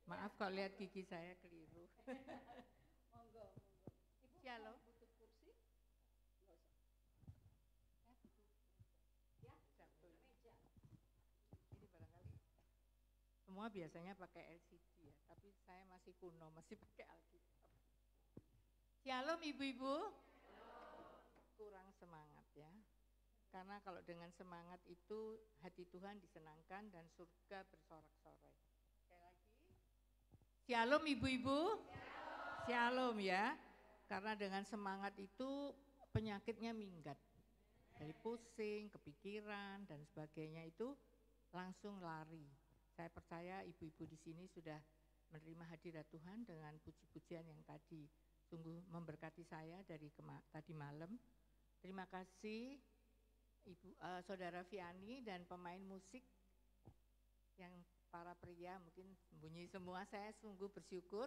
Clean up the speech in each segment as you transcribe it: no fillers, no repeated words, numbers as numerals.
Maaf kalau lihat gigi saya keliru. Monggo, monggo. Ibu Shalom. butuh kursi? Enggak usah. Ya, Satu. meja. Ini barangkali semua biasanya pakai LCD ya, tapi saya masih kuno, masih pakai Alkitab. Shalom ibu-ibu. Kurang semangat ya. Karena kalau dengan semangat itu hati Tuhan disenangkan dan surga bersorak-sorai. Sekali lagi. Shalom ibu-ibu. Shalom ya. Karena dengan semangat itu penyakitnya minggat. Dari pusing, kepikiran dan sebagainya itu langsung lari. Saya percaya ibu-ibu di sini sudah menerima hadirat Tuhan dengan puji-pujian yang tadi sungguh memberkati saya dari tadi malam. Terima kasih Saudara Viani dan pemain musik yang para pria mungkin sembunyi semua, saya sungguh bersyukur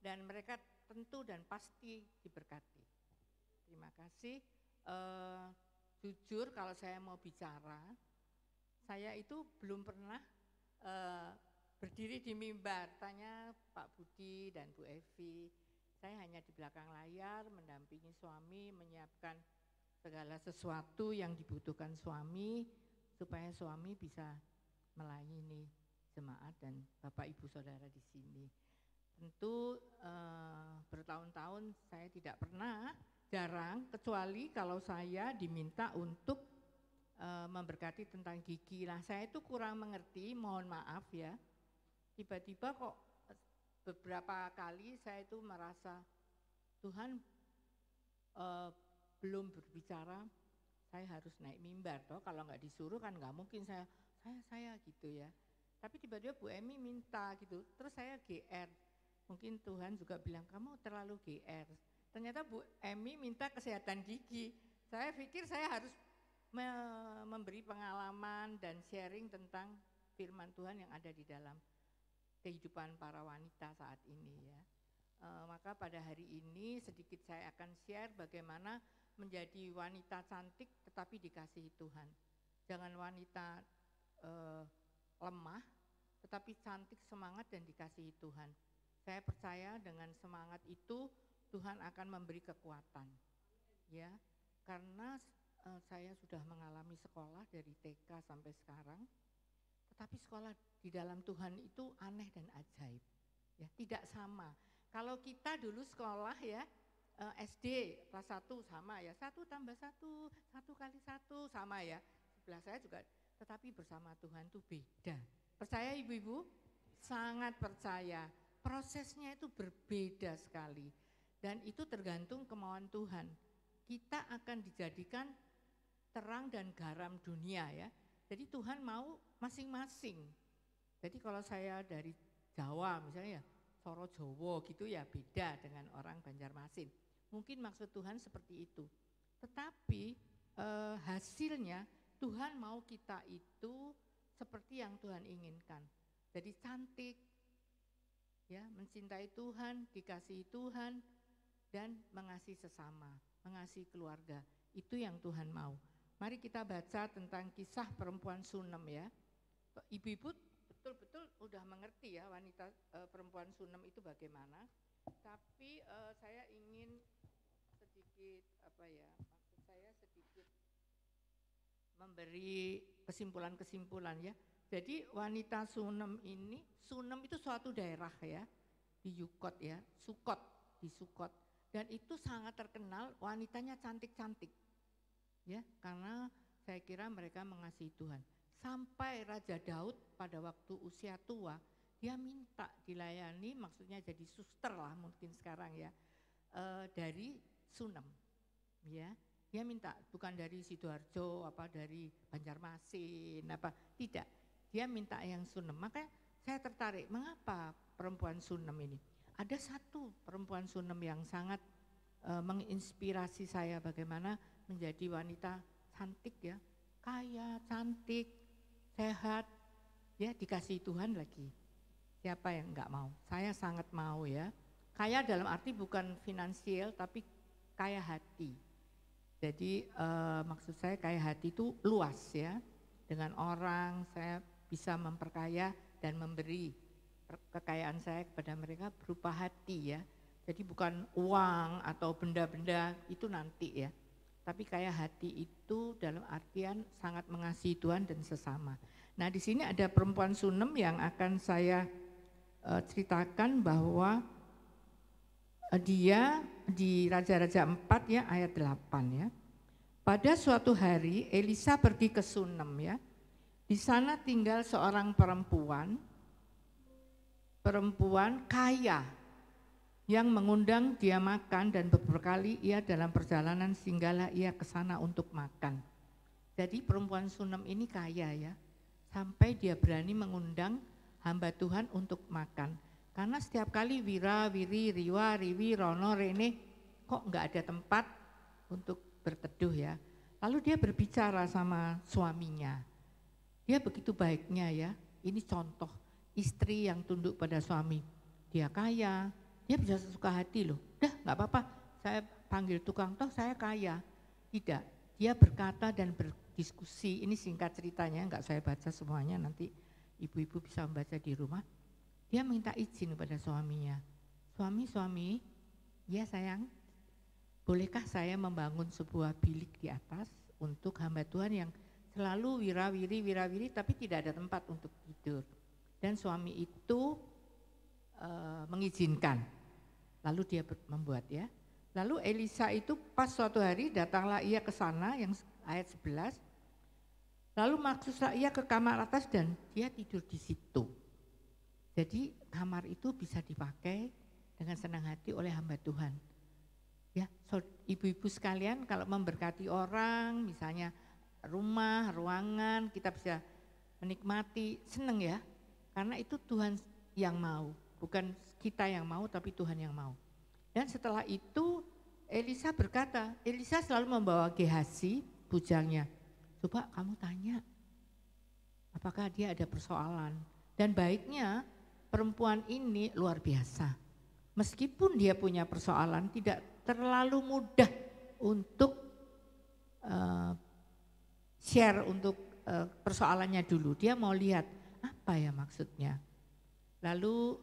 dan mereka tentu dan pasti diberkati. Terima kasih. Jujur kalau saya mau bicara, saya itu belum pernah berdiri di mimbar. Tanya Pak Budi dan Bu Evi, saya hanya di belakang layar mendampingi suami menyiapkan segala sesuatu yang dibutuhkan suami supaya suami bisa melayani jemaat dan Bapak Ibu Saudara di sini. Tentu bertahun-tahun saya tidak pernah, jarang, kecuali kalau saya diminta untuk memberkati tentang gigi. Nah saya itu kurang mengerti, mohon maaf ya. Tiba-tiba kok beberapa kali saya itu merasa Tuhan belum berbicara, saya harus naik mimbar toh, kalau nggak disuruh kan nggak mungkin saya gitu ya. Tapi tiba-tiba Bu Emi minta gitu, terus saya GR. Mungkin Tuhan juga bilang kamu terlalu GR. Ternyata Bu Emi minta kesehatan gigi. Saya pikir saya harus memberi pengalaman dan sharing tentang firman Tuhan yang ada di dalam kehidupan para wanita saat ini ya. Maka pada hari ini sedikit saya akan share bagaimana menjadi wanita cantik tetapi dikasihi Tuhan. Jangan wanita lemah tetapi cantik, semangat dan dikasihi Tuhan. Saya percaya dengan semangat itu Tuhan akan memberi kekuatan. Ya, karena saya sudah mengalami sekolah dari TK sampai sekarang. Tetapi sekolah di dalam Tuhan itu aneh dan ajaib. Ya, tidak sama. Kalau kita dulu sekolah ya, SD kelas 1 sama ya, 1 tambah 1, 1 kali 1 sama ya. Sebelah saya juga, tetapi bersama Tuhan itu beda. Percaya ibu-ibu? Sangat percaya. Prosesnya itu berbeda sekali. Dan itu tergantung kemauan Tuhan. Kita akan dijadikan terang dan garam dunia ya. Jadi Tuhan mau masing-masing. Jadi kalau saya dari Jawa misalnya ya, Soro Jowo gitu ya beda dengan orang Banjarmasin. Mungkin maksud Tuhan seperti itu. Tetapi hasilnya Tuhan mau kita itu seperti yang Tuhan inginkan. Jadi cantik, ya mencintai Tuhan, dikasihi Tuhan, dan mengasihi sesama, mengasihi keluarga. Itu yang Tuhan mau. Mari kita baca tentang kisah perempuan Sunem ya. Ibu-ibu betul-betul udah mengerti ya wanita perempuan Sunem itu bagaimana. Tapi saya ingin sedikit maksud saya sedikit memberi kesimpulan-kesimpulan ya. Jadi wanita Sunem itu suatu daerah ya di Yukot ya, di Sukot. Dan itu sangat terkenal wanitanya cantik-cantik. Ya, karena saya kira mereka mengasihi Tuhan. Sampai Raja Daud pada waktu usia tua, dia minta dilayani, maksudnya jadi suster lah mungkin sekarang ya, dari Sunem. Ya, dia minta bukan dari Sidoarjo, dari Banjarmasin, tidak. Dia minta yang Sunem. Makanya saya tertarik, mengapa perempuan Sunem ini? Ada satu perempuan Sunem yang sangat menginspirasi saya bagaimana menjadi wanita cantik ya, kaya, cantik, sehat, ya dikasih Tuhan lagi. Siapa yang enggak mau? Saya sangat mau ya. Kaya dalam arti bukan finansial tapi kaya hati. Jadi maksud saya kaya hati itu luas ya. Dengan orang saya bisa memperkaya dan memberi kekayaan saya kepada mereka berupa hati ya. Jadi bukan uang atau benda-benda itu nanti ya. Tapi kayak hati itu dalam artian sangat mengasihi Tuhan dan sesama. Nah di sini ada perempuan Sunem yang akan saya ceritakan bahwa dia di Raja-Raja 4 ya ayat 8 ya. Pada suatu hari Elisa pergi ke Sunem ya. Di sana tinggal seorang perempuan kaya yang mengundang dia makan dan beberapa kali ia dalam perjalanan singgahlah ia ke sana untuk makan. Jadi perempuan Sunem ini kaya ya, sampai dia berani mengundang hamba Tuhan untuk makan. Karena setiap kali Wira, Wiri, Riwa, Riwi, Rono, Rene kok enggak ada tempat untuk berteduh ya. Lalu dia berbicara sama suaminya. Dia begitu baiknya ya, ini contoh istri yang tunduk pada suami. Dia kaya, dia bisa sesuka hati loh. Dah gak apa-apa, saya panggil tukang, toh saya kaya. Tidak, dia berkata dan berdiskusi, ini singkat ceritanya, enggak saya baca semuanya, nanti ibu-ibu bisa membaca di rumah. Dia minta izin kepada suaminya. Suami, ya sayang, bolehkah saya membangun sebuah bilik di atas untuk hamba Tuhan yang selalu wira-wiri tapi tidak ada tempat untuk tidur. Dan suami itu mengizinkan. Lalu dia membuat ya. Lalu Elisa itu pas suatu hari datanglah ia ke sana yang ayat 11. Lalu masuklah ia ke kamar atas dan dia tidur di situ. Jadi kamar itu bisa dipakai dengan senang hati oleh hamba Tuhan. Ya, ibu-ibu sekalian kalau memberkati orang misalnya rumah, ruangan, kita bisa menikmati, seneng ya. Karena itu Tuhan yang mau, bukan kita yang mau tapi Tuhan yang mau. Dan setelah itu Elisa berkata, Elisa selalu membawa Gehazi, bujangnya. Coba kamu tanya, apakah dia ada persoalan. Dan baiknya perempuan ini luar biasa. Meskipun dia punya persoalan, tidak terlalu mudah untuk share untuk persoalannya dulu. Dia mau lihat apa ya maksudnya. Lalu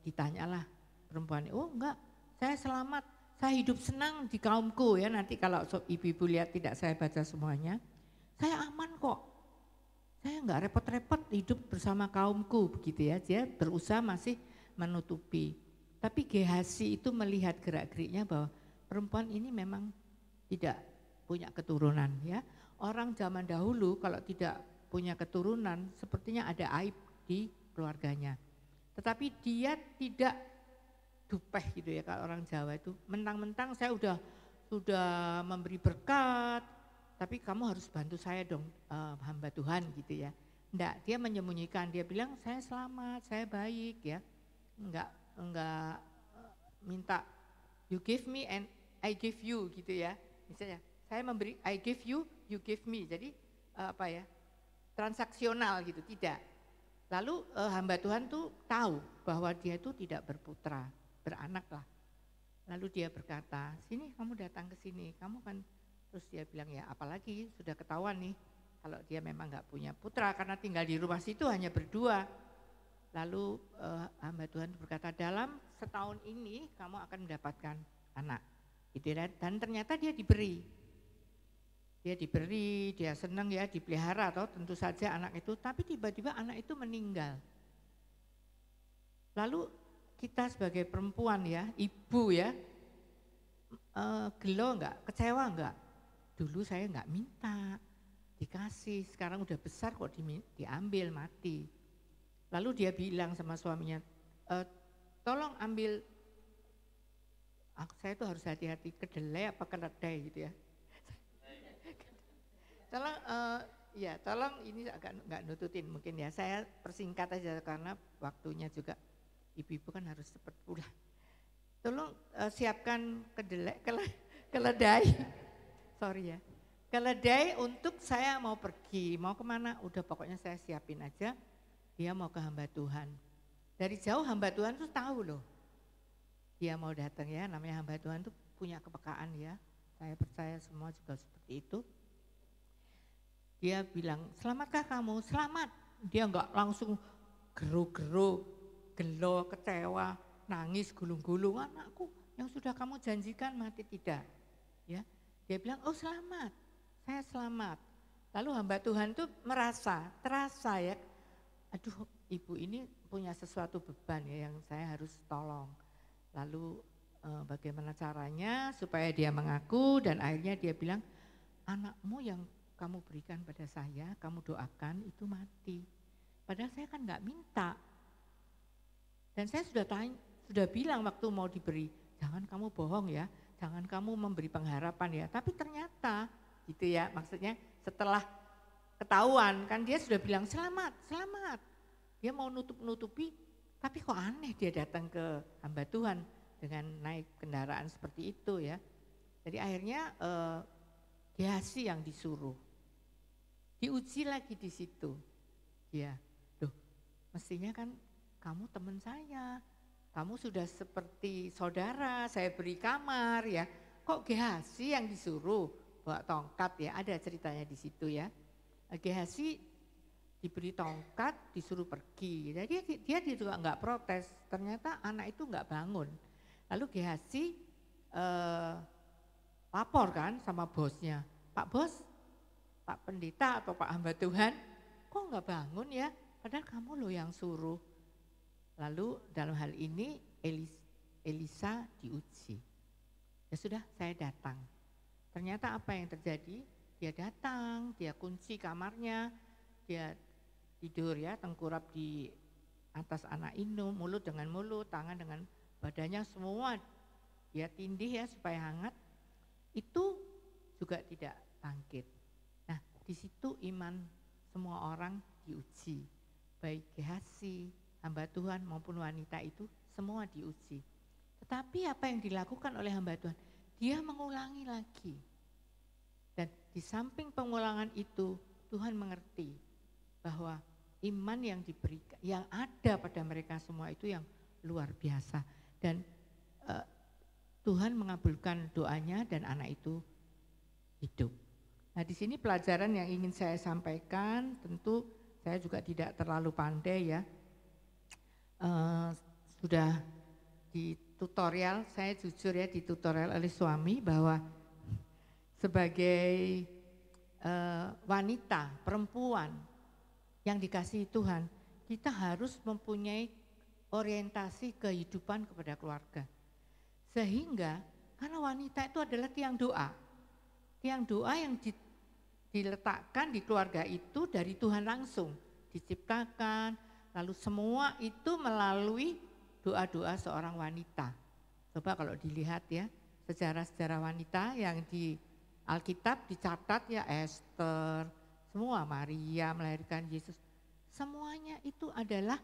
ditanyalah perempuan, oh enggak, saya selamat, saya hidup senang di kaumku ya. Nanti kalau ibu-ibu lihat tidak saya baca semuanya, saya aman kok. Saya enggak repot-repot hidup bersama kaumku begitu ya. Dia berusaha masih menutupi. Tapi Gehazi itu melihat gerak-geriknya bahwa perempuan ini memang tidak punya keturunan ya. Orang zaman dahulu kalau tidak punya keturunan sepertinya ada aib di keluarganya. Tetapi dia tidak dupeh gitu ya kalau orang Jawa itu. Mentang-mentang saya sudah memberi berkat, tapi kamu harus bantu saya dong hamba Tuhan gitu ya. Enggak, dia menyembunyikan, dia bilang saya selamat, saya baik ya. Enggak minta you give me and I give you gitu ya. Misalnya saya memberi, I give you, you give me. Jadi transaksional gitu, tidak. Lalu hamba Tuhan tuh tahu bahwa dia itu tidak berputra, beranak lah. Lalu dia berkata, sini kamu datang ke sini, kamu kan, terus dia bilang ya apalagi sudah ketahuan nih, kalau dia memang gak punya putra karena tinggal di rumah situ hanya berdua. Lalu hamba Tuhan berkata, dalam setahun ini kamu akan mendapatkan anak. Gitu ya, dan ternyata dia diberi. Dia senang ya dipelihara atau tentu saja anak itu, tapi tiba-tiba anak itu meninggal. Lalu kita sebagai perempuan ya, ibu ya, gelo enggak, kecewa enggak? Dulu saya enggak minta, dikasih, sekarang udah besar kok diambil mati. Lalu dia bilang sama suaminya, tolong ambil, saya tuh harus hati-hati kedelai apa keledai gitu ya. Tolong ini agak nggak nututin mungkin ya. Saya persingkat aja karena waktunya juga ibu-ibu kan harus cepat pulang. Tolong siapkan keledai, sorry ya, keledai untuk saya mau pergi, mau kemana? Udah pokoknya saya siapin aja. Dia mau ke hamba Tuhan. Dari jauh hamba Tuhan tuh tahu loh. Dia mau datang ya, namanya hamba Tuhan tuh punya kepekaan ya. Saya percaya semua juga seperti itu. Dia bilang, selamatkah kamu? Selamat. Dia enggak langsung geru-geru gelo, kecewa, nangis, gulung-gulung, anakku yang sudah kamu janjikan mati tidak. Ya, dia bilang, oh selamat, saya selamat. Lalu hamba Tuhan tuh terasa ya, aduh ibu ini punya sesuatu beban ya yang saya harus tolong. Lalu bagaimana caranya supaya dia mengaku dan akhirnya dia bilang, anakmu yang kamu berikan pada saya, kamu doakan itu mati. Padahal saya kan nggak minta. Dan saya sudah bilang waktu mau diberi, jangan kamu bohong ya, jangan kamu memberi pengharapan ya. Tapi ternyata gitu ya, maksudnya setelah ketahuan kan dia sudah bilang selamat, selamat. Dia mau nutup-nutupi, tapi kok aneh dia datang ke hamba Tuhan dengan naik kendaraan seperti itu ya. Jadi akhirnya Gehazi yang disuruh. Diuji lagi di situ. Ya, loh mestinya kan kamu teman saya, kamu sudah seperti saudara, saya beri kamar ya. Kok Gehazi yang disuruh bawa tongkat ya, ada ceritanya di situ ya. Gehazi diberi tongkat, disuruh pergi. Jadi dia juga enggak protes, ternyata anak itu enggak bangun. Lalu Gehazi lapor kan sama bosnya, Pak Bos, Pak Pendeta atau Pak Hamba Tuhan, kok enggak bangun ya, padahal kamu loh yang suruh. Lalu dalam hal ini Elisa diuji. Ya sudah, saya datang. Ternyata apa yang terjadi? Dia datang, dia kunci kamarnya, dia tidur ya, tengkurap di atas anak Inum, mulut dengan mulut, tangan dengan badannya semua dia tindih ya supaya hangat. Itu juga tidak bangkit. Nah, di situ iman semua orang diuji. Baik Gehazi, hamba Tuhan maupun wanita itu semua diuji. Tetapi apa yang dilakukan oleh hamba Tuhan? Dia mengulangi lagi. Dan di samping pengulangan itu Tuhan mengerti bahwa iman yang diberikan, yang ada pada mereka semua itu yang luar biasa. Dan Tuhan mengabulkan doanya dan anak itu hidup. Nah di sini pelajaran yang ingin saya sampaikan, tentu saya juga tidak terlalu pandai ya. Sudah di tutorial, saya jujur ya di tutorial oleh suami bahwa sebagai wanita, perempuan yang dikasihi Tuhan, kita harus mempunyai orientasi kehidupan kepada keluarga. Sehingga karena wanita itu adalah tiang doa yang diletakkan di keluarga itu dari Tuhan langsung, diciptakan, lalu semua itu melalui doa-doa seorang wanita. Coba kalau dilihat ya, sejarah-sejarah wanita yang di Alkitab dicatat ya, Esther, semua, Maria melahirkan Yesus, semuanya itu adalah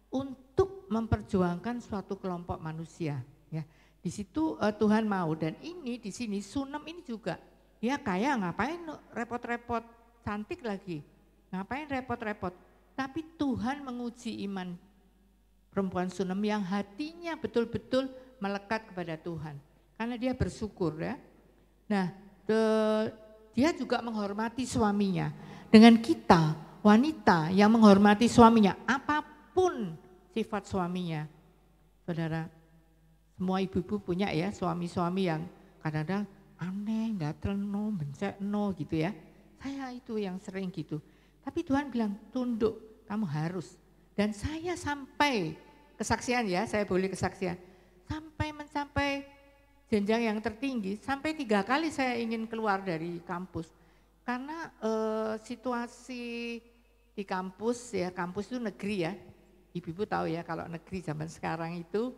untuk memperjuangkan suatu kelompok manusia. Ya, di situ Tuhan mau, dan ini di sini Sunem ini juga dia kaya, ngapain repot-repot, cantik lagi, ngapain repot-repot. Tapi Tuhan menguji iman perempuan Sunem yang hatinya betul-betul melekat kepada Tuhan, karena dia bersyukur ya. Nah, dia juga menghormati suaminya. Dengan kita wanita yang menghormati suaminya, apapun sifat suaminya, saudara, semua ibu-ibu punya ya suami-suami yang kadang-kadang aneh, nggak terno, bencekno gitu ya. Saya itu yang sering gitu. Tapi Tuhan bilang tunduk, kamu harus. Dan saya sampai kesaksian ya, saya boleh kesaksian, sampai mencapai jenjang yang tertinggi, sampai 3 kali saya ingin keluar dari kampus. Karena situasi di kampus ya, kampus itu negeri ya, ibu-ibu tahu ya kalau negeri zaman sekarang itu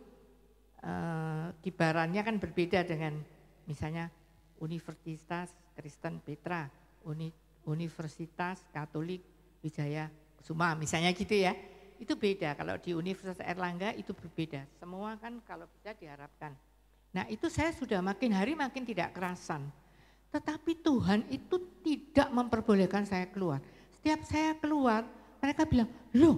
kibarannya kan berbeda dengan misalnya Universitas Kristen Petra, Universitas Katolik Wijaya Kusuma misalnya gitu ya. Itu beda, kalau di Universitas Erlangga itu berbeda, semua kan kalau bisa diharapkan. Nah itu saya sudah makin hari makin tidak kerasan. Tetapi Tuhan itu tidak memperbolehkan saya keluar. Setiap saya keluar, mereka bilang, loh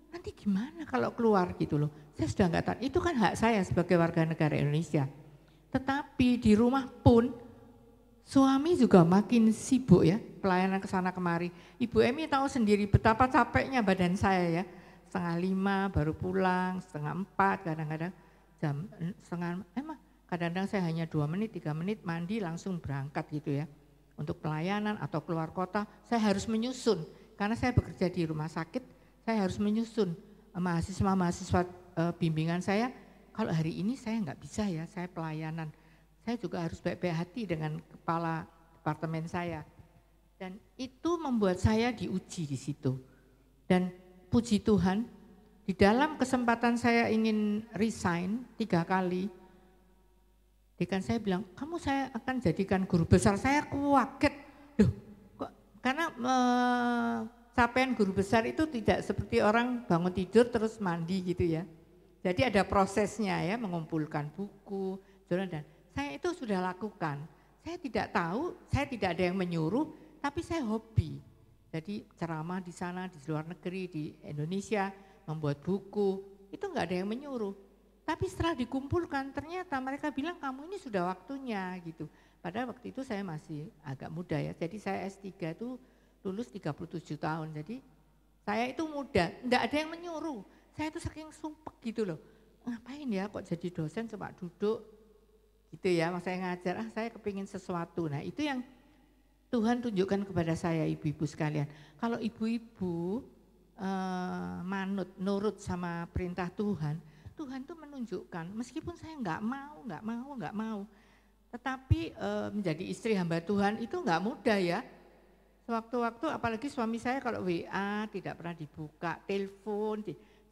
nanti gimana kalau keluar gitu loh. Saya sudah enggak tahu, itu kan hak saya sebagai warga negara Indonesia. Tetapi di rumah pun, suami juga makin sibuk ya, pelayanan ke sana kemari. Ibu Emi tahu sendiri betapa capeknya badan saya ya. 4:30 baru pulang, 3:30 kadang-kadang jam emang kadang-kadang saya hanya 2 menit, 3 menit mandi langsung berangkat gitu ya. Untuk pelayanan atau keluar kota, saya harus menyusun. Karena saya bekerja di rumah sakit, saya harus menyusun mahasiswa-mahasiswa bimbingan saya. Kalau hari ini saya nggak bisa ya, saya pelayanan. Saya juga harus baik-baik hati dengan kepala departemen saya. Dan itu membuat saya diuji di situ. Dan puji Tuhan, di dalam kesempatan saya ingin resign 3 kali, dekan saya bilang, kamu saya akan jadikan guru besar. Saya kaget, kok karena capaian guru besar itu tidak seperti orang bangun tidur terus mandi gitu ya. Jadi ada prosesnya ya, mengumpulkan buku, jurnal, dan saya itu sudah lakukan. Saya tidak tahu, saya tidak ada yang menyuruh, tapi saya hobi. Jadi ceramah di sana, di luar negeri, di Indonesia, membuat buku, itu enggak ada yang menyuruh. Tapi setelah dikumpulkan ternyata mereka bilang kamu ini sudah waktunya gitu. Padahal waktu itu saya masih agak muda ya, jadi saya S3 itu lulus 37 tahun. Jadi saya itu muda, enggak ada yang menyuruh. Saya itu saking sumpek gitu loh, ngapain ya kok jadi dosen cuma duduk gitu ya, saya ngajar, saya kepingin sesuatu. Nah itu yang Tuhan tunjukkan kepada saya ibu-ibu sekalian. Kalau ibu-ibu nurut sama perintah Tuhan, Tuhan tuh menunjukkan, meskipun saya nggak mau. Tetapi menjadi istri hamba Tuhan itu nggak mudah ya. Sewaktu-waktu apalagi suami saya kalau WA tidak pernah dibuka, telepon.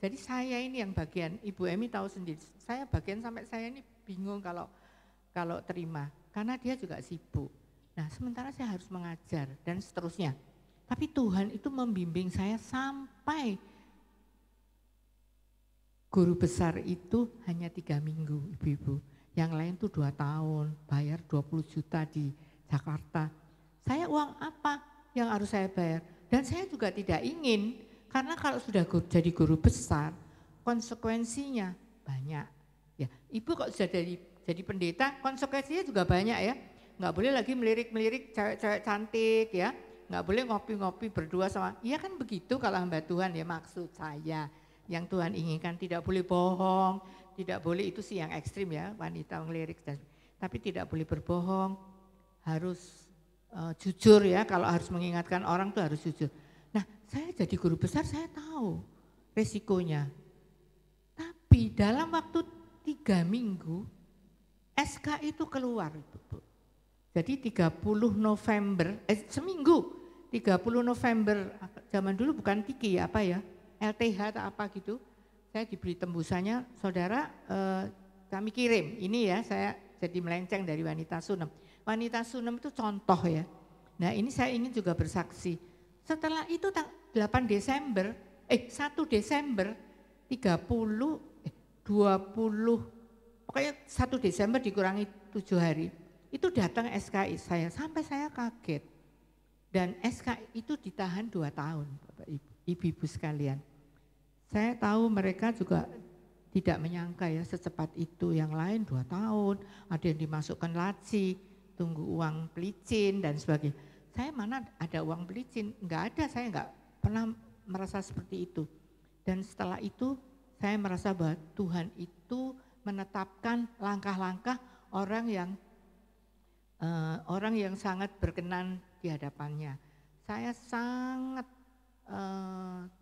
Jadi saya ini yang bagian, Ibu Emi tahu sendiri, saya bagian sampai saya ini bingung kalau terima. Karena dia juga sibuk. Nah sementara saya harus mengajar dan seterusnya. Tapi Tuhan itu membimbing saya sampai guru besar itu hanya 3 minggu ibu-ibu. Yang lain tuh 2 tahun, bayar 20 juta di Jakarta. Saya uang apa yang harus saya bayar? Dan saya juga tidak ingin, karena kalau sudah jadi guru besar, konsekuensinya banyak. Ya, ibu kok sudah jadi pendeta, konsekuensinya juga banyak ya. Nggak boleh lagi melirik-melirik cewek-cewek cantik ya. Nggak boleh ngopi-ngopi berdua sama, iya kan begitu kalau hamba Tuhan ya, maksud saya. Yang Tuhan inginkan tidak boleh bohong, tidak boleh, itu sih yang ekstrim ya, wanita ngelirik. Tapi tidak boleh berbohong, harus jujur ya, kalau harus mengingatkan orang tuh harus jujur. Nah saya jadi guru besar saya tahu resikonya. Tapi dalam waktu 3 minggu SK itu keluar. Jadi 30 November, seminggu 30 November, zaman dulu bukan Tiki ya, apa ya, LTH atau apa gitu, saya diberi tembusannya, saudara kami kirim, ini ya saya jadi melenceng dari wanita Sunem. Wanita Sunem itu contoh ya, nah ini saya ingin juga bersaksi. Setelah itu 8 Desember, 1 Desember, 30, 20, pokoknya 1 Desember dikurangi 7 hari, itu datang SKI saya, sampai saya kaget. Dan SK itu ditahan 2 tahun, Bapak Ibu sekalian. Saya tahu mereka juga tidak menyangka ya secepat itu, yang lain 2 tahun, ada yang dimasukkan laci, tunggu uang pelicin dan sebagainya. Saya mana ada uang pelicin, enggak ada, saya enggak pernah merasa seperti itu. Dan setelah itu saya merasa bahwa Tuhan itu menetapkan langkah-langkah orang yang sangat berkenan di hadapannya. Saya sangat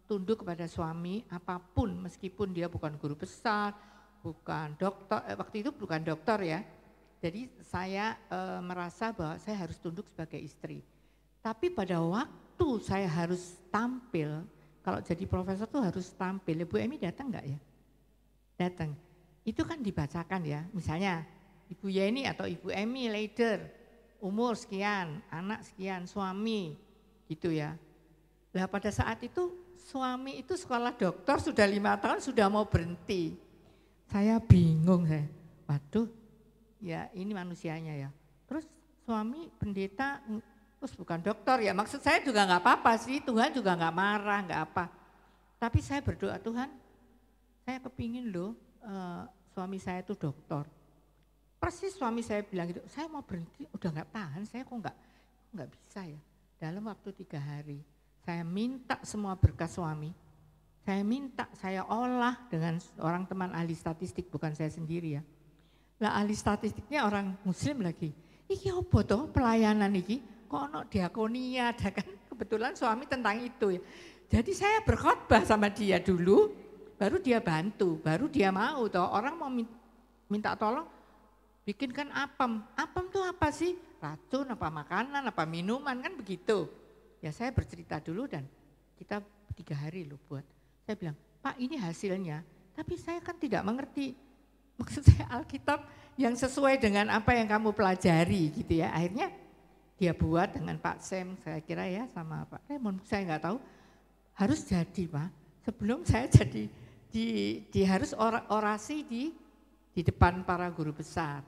tunduk kepada suami apapun, meskipun dia bukan guru besar, bukan dokter, waktu itu bukan dokter ya. Jadi saya merasa bahwa saya harus tunduk sebagai istri. Tapi pada waktu saya harus tampil, kalau jadi profesor tuh harus tampil. Ibu Emi datang enggak ya? Datang. Itu kan dibacakan ya, misalnya Ibu Yeni atau Ibu Emi leader, umur sekian, anak sekian, suami gitu ya. Nah pada saat itu suami itu sekolah dokter sudah 5 tahun sudah mau berhenti. Saya bingung saya, waduh ya ini manusianya ya. Terus suami pendeta, terus bukan dokter ya, maksud saya juga nggak apa-apa sih, Tuhan juga nggak marah, nggak apa. Tapi saya berdoa, Tuhan saya kepingin loh suami saya itu dokter. Persis suami saya bilang gitu, saya mau berhenti, udah nggak tahan, saya kok nggak bisa ya. Dalam waktu 3 hari, saya minta semua berkas suami, Saya minta, saya olah dengan orang teman ahli statistik, bukan saya sendiri ya. Lah ahli statistiknya orang muslim lagi. Iki apa toh pelayanan iki? Kok ono diakonia, ada kan kebetulan suami tentang itu ya. Jadi saya berkhotbah sama dia dulu, baru dia bantu, baru dia mau toh. Orang mau minta tolong, bikinkan apem. Apem tuh apa sih? Racun, apa makanan, apa minuman, kan begitu. Ya saya bercerita dulu dan kita 3 hari loh buat. Saya bilang, Pak ini hasilnya, tapi saya kan tidak mengerti. Maksud saya Alkitab yang sesuai dengan apa yang kamu pelajari gitu ya. Akhirnya dia buat dengan Pak Sam, saya kira ya sama Pak Raymond, saya nggak tahu. Harus jadi Pak, sebelum saya jadi di harus orasi di depan para guru besar.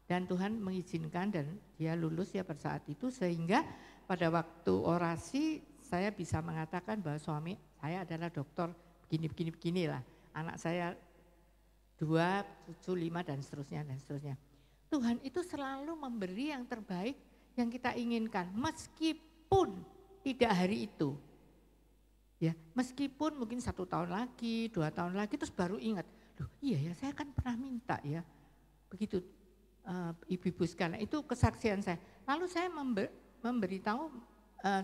Dan Tuhan mengizinkan dan dia lulus ya pada saat itu, sehingga pada waktu orasi saya bisa mengatakan bahwa suami saya adalah dokter begini lah. Anak saya 2, cucu 5 dan seterusnya dan seterusnya. Tuhan itu selalu memberi yang terbaik yang kita inginkan meskipun tidak hari itu. Ya, meskipun mungkin 1 tahun lagi, 2 tahun lagi terus baru ingat. Loh, iya ya saya kan pernah minta ya. Begitu ibu-ibu sekalian, itu kesaksian saya. Lalu saya memberitahu,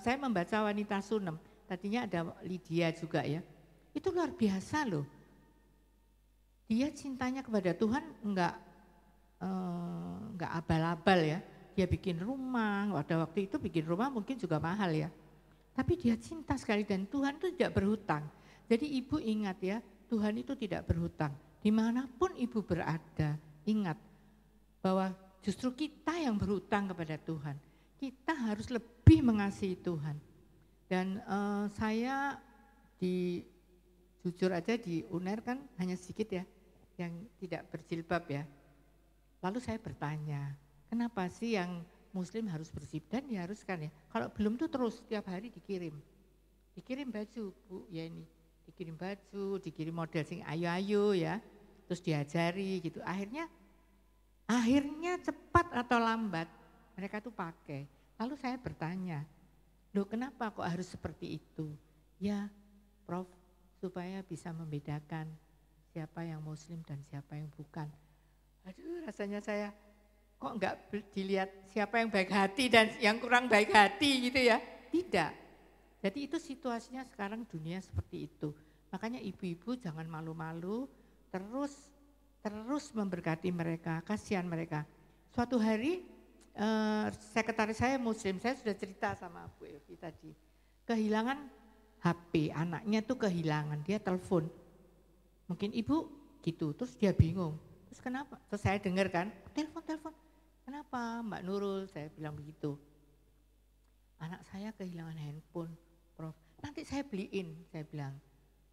saya membaca Wanita Sunem. Tadinya ada Lydia juga ya. Itu luar biasa loh. Dia cintanya kepada Tuhan enggak abal-abal ya. Dia bikin rumah, pada waktu itu bikin rumah mungkin juga mahal ya. Tapi dia cinta sekali dan Tuhan itu tidak berhutang. Jadi ibu ingat ya, Tuhan itu tidak berhutang. Dimanapun ibu berada, ingat bahwa justru kita yang berhutang kepada Tuhan. Kita harus lebih mengasihi Tuhan. Dan saya jujur aja di UNER kan hanya sedikit ya yang tidak berjilbab ya. Lalu saya bertanya, kenapa sih yang muslim harus berjilbab? Dan diharuskan ya. Kalau belum tuh terus setiap hari dikirim. Dikirim baju Bu, ya ini. Dikirim baju, dikirim model sing ayu-ayu ya. Terus diajari gitu. Akhirnya cepat atau lambat mereka tuh pakai. Lalu saya bertanya, loh kenapa kok harus seperti itu? Ya Prof, supaya bisa membedakan siapa yang muslim dan siapa yang bukan. Aduh rasanya saya kok enggak dilihat siapa yang baik hati dan yang kurang baik hati gitu ya. Tidak. Jadi itu situasinya sekarang dunia seperti itu. Makanya ibu-ibu jangan malu-malu, terus memberkati mereka, kasihan mereka. Suatu hari sekretaris saya muslim, saya sudah cerita sama Bu Evi tadi. Kehilangan HP, anaknya tuh kehilangan, dia telepon. Mungkin ibu gitu, terus dia bingung. Terus kenapa? Terus saya dengar kan, telepon. Kenapa Mbak Nurul? Saya bilang begitu. Anak saya kehilangan handphone, Prof. Nanti saya beliin, saya bilang.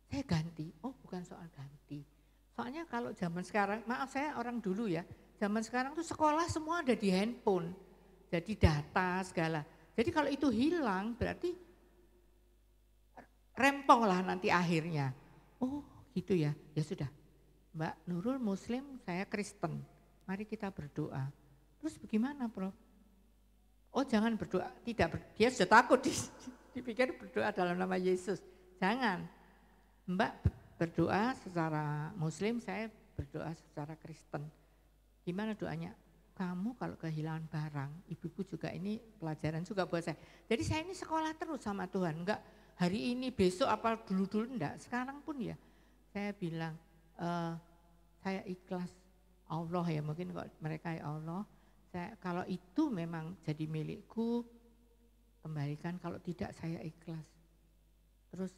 Saya ganti, oh bukan soal ganti. Soalnya kalau zaman sekarang, maaf saya orang dulu ya, zaman sekarang tuh sekolah semua ada di handphone. Jadi data segala. Jadi kalau itu hilang berarti rempong lah nanti akhirnya. Oh gitu ya, ya sudah. Mbak Nurul muslim, saya Kristen. Mari kita berdoa. Terus bagaimana Prof? Oh jangan berdoa, dia sudah takut dipikir berdoa dalam nama Yesus. Jangan, Mbak berdoa secara muslim, saya berdoa secara Kristen. Gimana doanya? Kamu kalau kehilangan barang, ibu-ibu juga ini pelajaran juga buat saya. Jadi saya ini sekolah terus sama Tuhan, enggak hari ini, besok apa dulu-dulu enggak. Sekarang pun ya saya bilang, saya ikhlas Allah ya mungkin kok mereka ya Allah. Kalau itu memang jadi milikku, kembalikan, kalau tidak saya ikhlas. Terus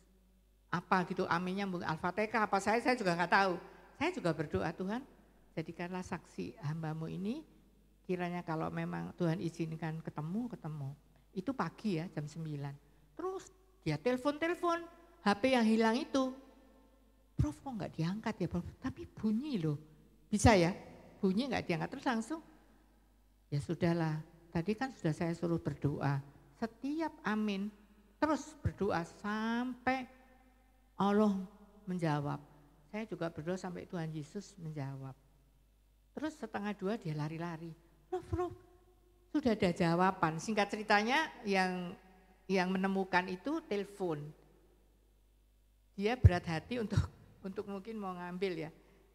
apa gitu aminnya Al-Fatihah apa saya juga nggak tahu. Saya juga berdoa Tuhan jadikanlah saksi hambamu ini, kiranya kalau memang Tuhan izinkan ketemu. Itu pagi ya jam 9. Terus dia telepon HP yang hilang itu. Prof kok nggak diangkat ya Prof, tapi bunyi loh. Bisa ya, bunyi nggak diangkat terus langsung. Ya sudahlah, tadi kan sudah saya suruh berdoa. Setiap amin terus berdoa sampai Allah menjawab. Saya juga berdoa sampai Tuhan Yesus menjawab. Terus 1:30 dia lari-lari. Prof, sudah ada jawaban. Singkat ceritanya yang menemukan itu telepon. dia berat hati untuk mungkin mau ngambil ya.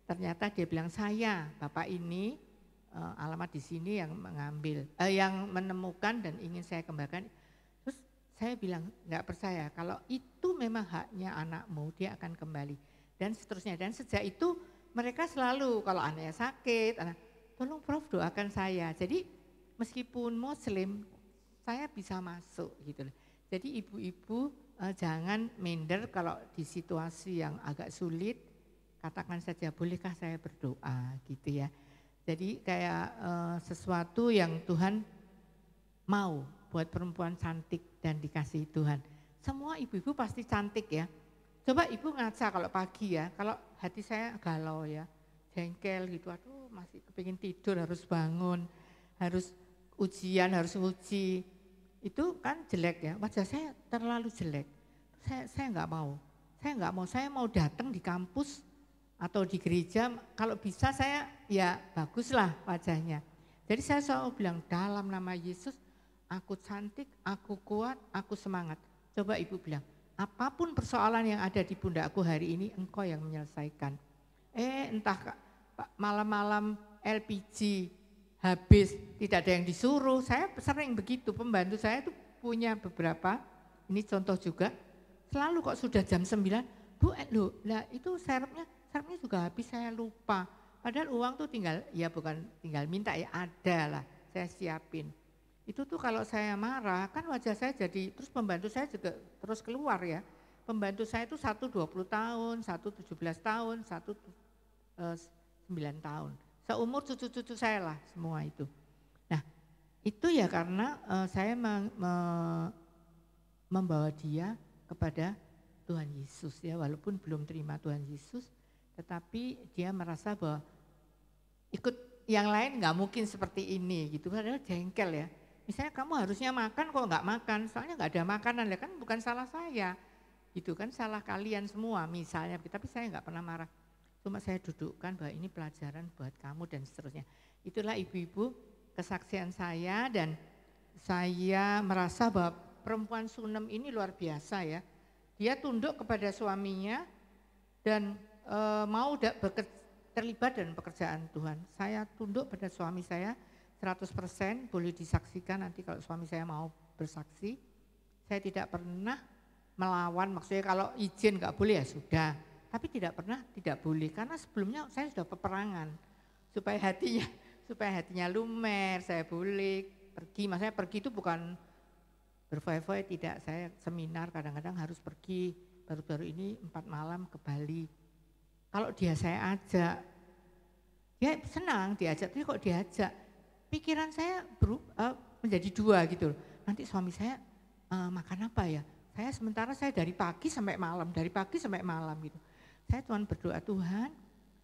Ternyata dia bilang, saya Bapak ini alamat di sini yang mengambil, yang menemukan dan ingin saya kembalikan. Terus saya bilang nggak percaya, kalau itu memang haknya anakmu, dia akan kembali dan seterusnya. Dan sejak itu mereka selalu kalau anaknya sakit, tolong Prof doakan saya. Jadi meskipun Muslim, saya bisa masuk gitu. Jadi ibu-ibu jangan minder kalau di situasi yang agak sulit, katakan saja bolehkah saya berdoa gitu ya. Jadi kayak sesuatu yang Tuhan mau buat perempuan cantik dan dikasihi Tuhan. Semua ibu-ibu pasti cantik ya. Coba ibu ngaca kalau pagi ya, kalau hati saya galau ya, jengkel gitu, aduh masih kepingin tidur, harus bangun, harus ujian, harus uji. Itu kan jelek ya, wajah saya terlalu jelek. Saya nggak mau, saya mau datang di kampus atau di gereja, kalau bisa saya ya baguslah wajahnya. Jadi saya selalu bilang dalam nama Yesus, aku cantik, aku kuat, aku semangat. Coba ibu bilang, apapun persoalan yang ada di pundakku hari ini, engkau yang menyelesaikan. Entah malam-malam LPG habis, tidak ada yang disuruh. Saya sering begitu, pembantu saya itu punya beberapa, ini contoh juga, selalu kok sudah jam 9, Bu, lah itu serepnya juga habis, saya lupa. Padahal uang tuh tinggal, ya bukan tinggal minta ya, ada lah, saya siapin. Itu tuh kalau saya marah, kan wajah saya jadi, terus pembantu saya juga terus keluar ya. Pembantu saya itu satu 20 tahun, satu 17 tahun, satu 9 tahun. Seumur cucu-cucu saya lah semua itu. Nah itu ya karena saya membawa dia kepada Tuhan Yesus ya, walaupun belum terima Tuhan Yesus, tetapi dia merasa bahwa ikut yang lain nggak mungkin seperti ini gitu, padahal jengkel ya. Misalnya kamu harusnya makan kok nggak makan, soalnya nggak ada makanan, ya kan bukan salah saya, gitu kan salah kalian semua misalnya, tapi saya nggak pernah marah. Cuma saya dudukkan bahwa ini pelajaran buat kamu dan seterusnya. Itulah ibu-ibu kesaksian saya dan saya merasa bahwa perempuan Sunem ini luar biasa ya. Dia tunduk kepada suaminya dan mau terlibat dalam pekerjaan Tuhan. Saya tunduk pada suami saya 100%, boleh disaksikan nanti kalau suami saya mau bersaksi. Saya tidak pernah melawan, maksudnya kalau izin nggak boleh ya sudah. Tapi tidak pernah tidak boleh, karena sebelumnya saya sudah peperangan supaya hatinya lumer, saya boleh pergi. Maksudnya pergi itu bukan berfoya-foya, tidak. Saya seminar kadang-kadang harus pergi, baru-baru ini 4 malam ke Bali. Kalau dia saya ajak, dia senang diajak, tapi kok diajak, pikiran saya menjadi dua gitu. Nanti suami saya makan apa ya? Sementara saya dari pagi sampai malam gitu. Saya cuma berdoa, Tuhan